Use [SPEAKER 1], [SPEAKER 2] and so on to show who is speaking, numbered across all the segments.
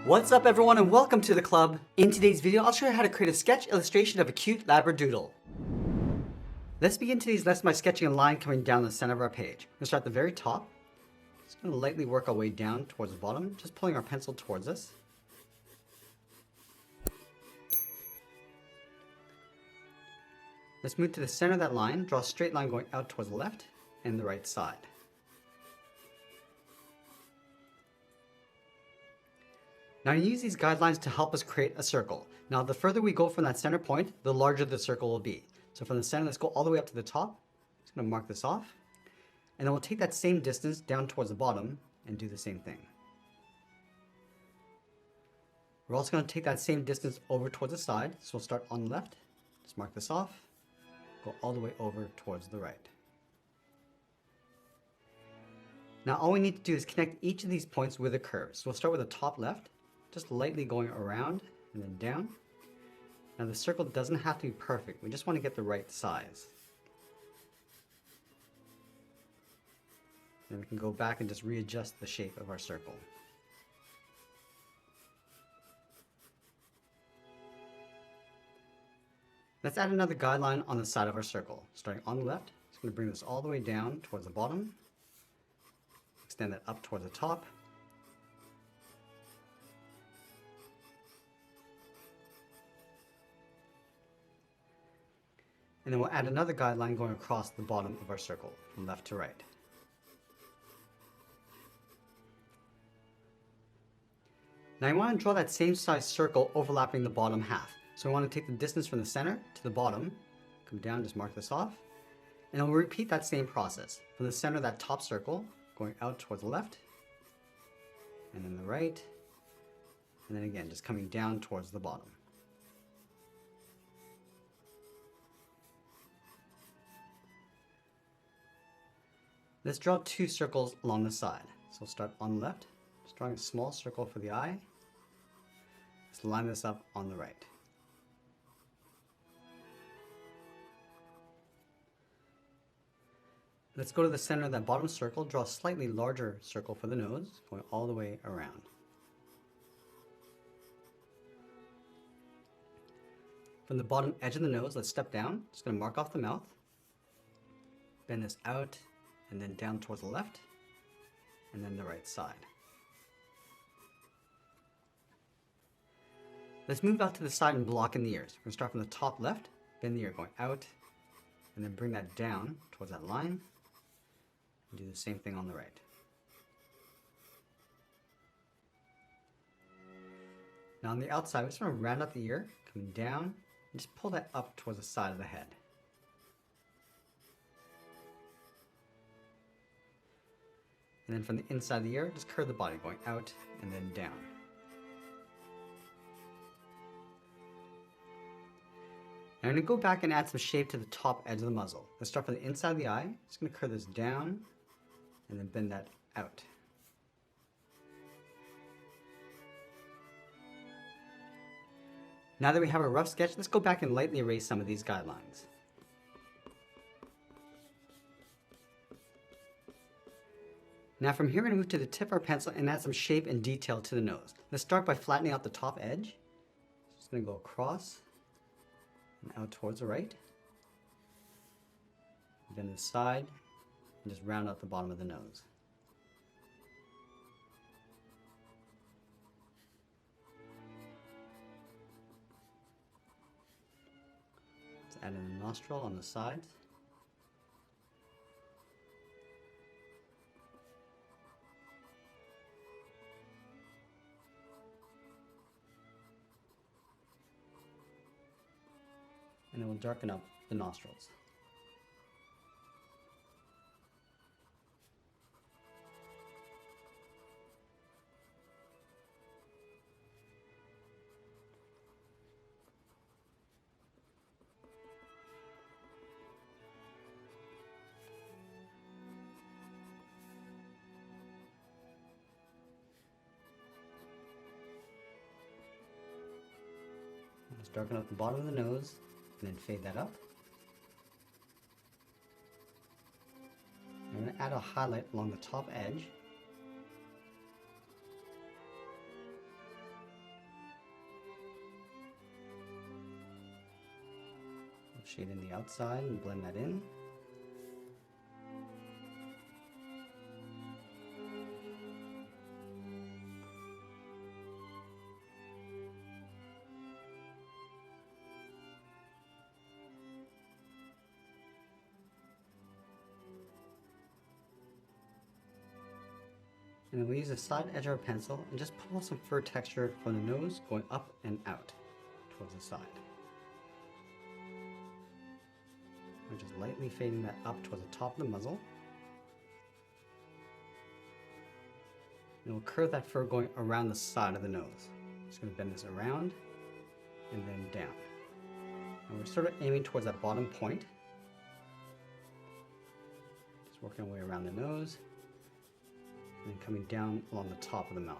[SPEAKER 1] What's up everyone and welcome to the club. In today's video, I'll show you how to create a sketch illustration of a cute Labradoodle. Let's begin today's lesson by sketching a line coming down the center of our page. We'll start at the very top. Just going to lightly work our way down towards the bottom, just pulling our pencil towards us. Let's move to the center of that line, draw a straight line going out towards the left and the right side. Now you use these guidelines to help us create a circle. Now the further we go from that center point, the larger the circle will be. So from the center, let's go all the way up to the top. Just going to mark this off. And then we'll take that same distance down towards the bottom and do the same thing. We're also going to take that same distance over towards the side. So we'll start on the left. Just mark this off. Go all the way over towards the right. Now all we need to do is connect each of these points with a curve. So we'll start with the top left. Just lightly going around and then down. Now the circle doesn't have to be perfect, we just want to get the right size. Then we can go back and just readjust the shape of our circle. Let's add another guideline on the side of our circle. Starting on the left, just going to bring this all the way down towards the bottom. Extend that up towards the top. And then we'll add another guideline going across the bottom of our circle, from left to right. Now you want to draw that same size circle overlapping the bottom half. So we want to take the distance from the center to the bottom, come down, just mark this off, and then we'll repeat that same process. From the center of that top circle, going out towards the left, and then the right, and then again, just coming down towards the bottom. Let's draw two circles along the side. So we'll start on the left, just drawing a small circle for the eye. Let's line this up on the right. Let's go to the center of that bottom circle, draw a slightly larger circle for the nose, going all the way around. From the bottom edge of the nose, let's step down. Just going to mark off the mouth, bend this out, and then down towards the left, and then the right side. Let's move out to the side and block in the ears. We're going to start from the top left, bend the ear going out, and then bring that down towards that line, and do the same thing on the right. Now on the outside, we just want to round out the ear, coming down, and just pull that up towards the side of the head. And then from the inside of the ear, just curve the body going out and then down. Now I'm going to go back and add some shape to the top edge of the muzzle. Let's start from the inside of the eye. Just going to curve this down and then bend that out. Now that we have a rough sketch, let's go back and lightly erase some of these guidelines. Now from here, we're going to move to the tip of our pencil and add some shape and detail to the nose. Let's start by flattening out the top edge. Just going to go across and out towards the right. Then the side, and just round out the bottom of the nose. Let's add in a nostril on the sides. And then we'll darken up the nostrils. Let's darken up the bottom of the nose. And then fade that up. I'm going to add a highlight along the top edge. shade in the outside and blend that in. And then we use the side edge of our pencil and just pull some fur texture from the nose going up and out towards the side. We're just lightly fading that up towards the top of the muzzle. And we'll curve that fur going around the side of the nose. Just going to bend this around and then down. And we're sort of aiming towards that bottom point. Just working our way around the nose. And then coming down along the top of the mouth.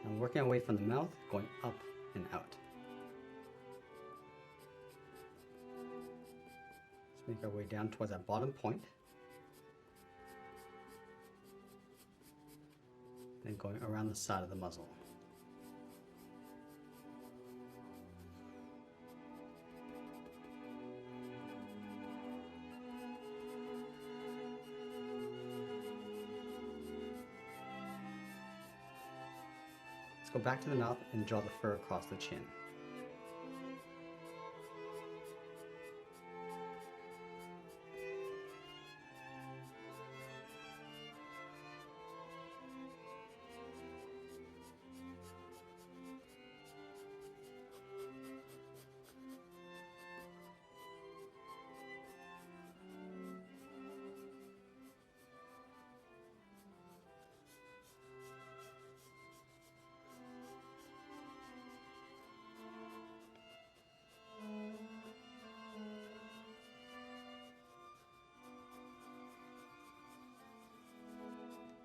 [SPEAKER 1] And working our way from the mouth, going up and out. Let's make our way down towards that bottom point. Then going around the side of the muzzle. Let's go back to the mouth and draw the fur across the chin.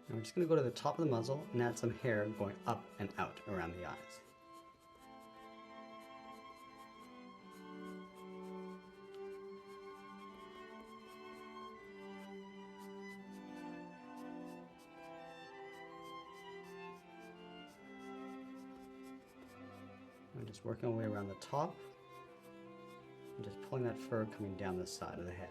[SPEAKER 1] And we're just going to go to the top of the muzzle and add some hair going up and out around the eyes. We're just working our way around the top and just pulling that fur coming down the side of the head.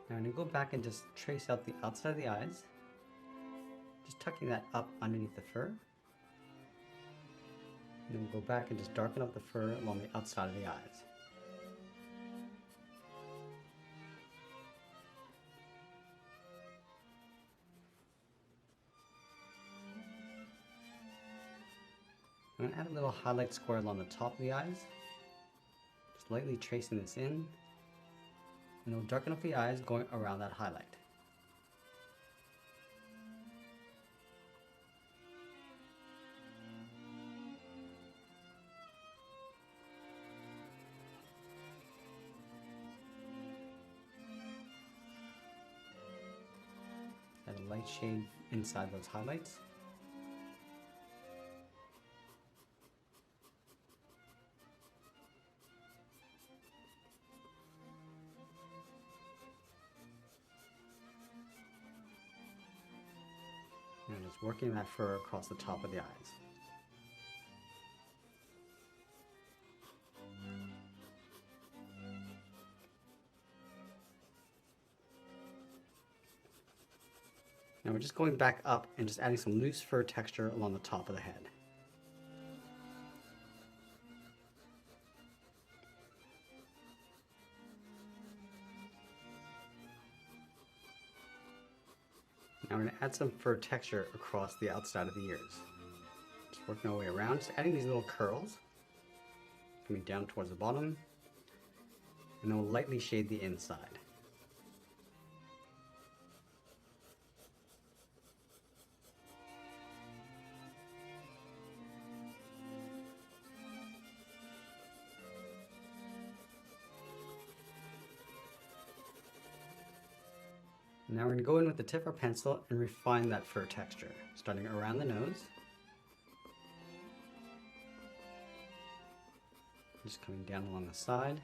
[SPEAKER 1] Now I'm going to go back and just trace out the outside of the eyes, just tucking that up underneath the fur. And then we'll go back and just darken up the fur along the outside of the eyes. I'm going to add a little highlight square along the top of the eyes, just lightly tracing this in. And we'll darken up the eyes going around that highlight. Add a light shade inside those highlights. And just working that fur across the top of the eyes. Now we're just going back up and just adding some loose fur texture along the top of the head. Now we're going to add some fur texture across the outside of the ears. Just working our way around, just adding these little curls, coming down towards the bottom, and then we'll lightly shade the inside. Now we're going to go in with the tip of our pencil and refine that fur texture, starting around the nose. Just coming down along the side.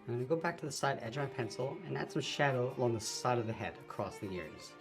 [SPEAKER 1] I'm going to go back to the side edge of my pencil and add some shadow along the side of the head across the ears.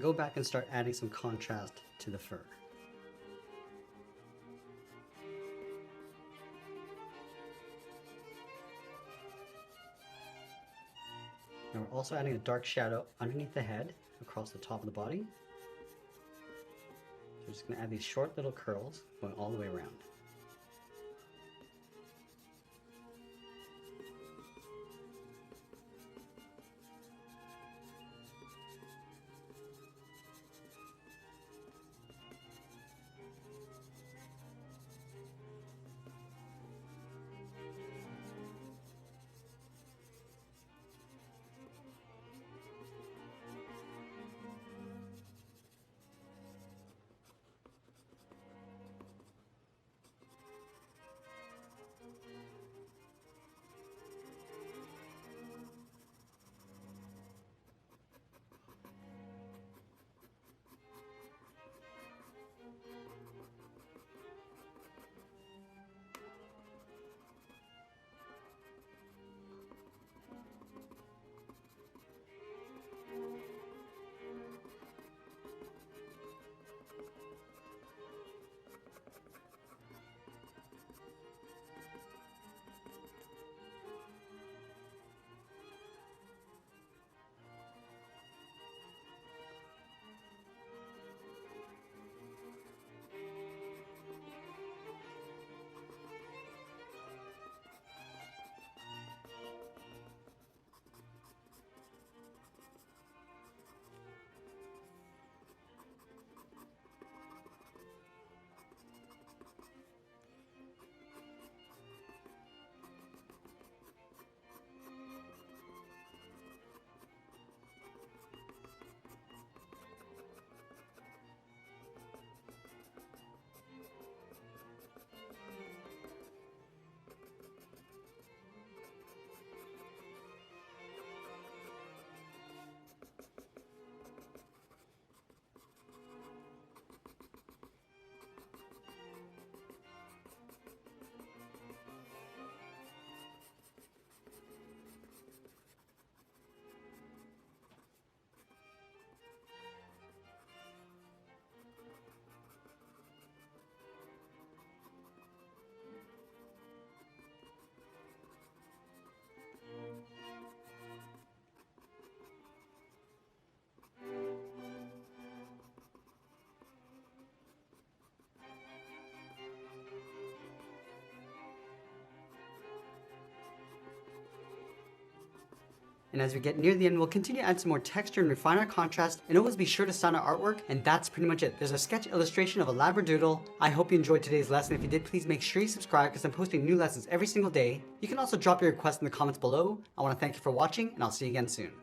[SPEAKER 1] go back and start adding some contrast to the fur. Now we're also adding a dark shadow underneath the head, across the top of the body. So we're just going to add these short little curls going all the way around. And as we get near the end, we'll continue to add some more texture and refine our contrast, and always be sure to sign our artwork, and that's pretty much it. There's a sketch illustration of a Labradoodle. I hope you enjoyed today's lesson. If you did, please make sure you subscribe because I'm posting new lessons every single day. You can also drop your requests in the comments below. I want to thank you for watching, and I'll see you again soon.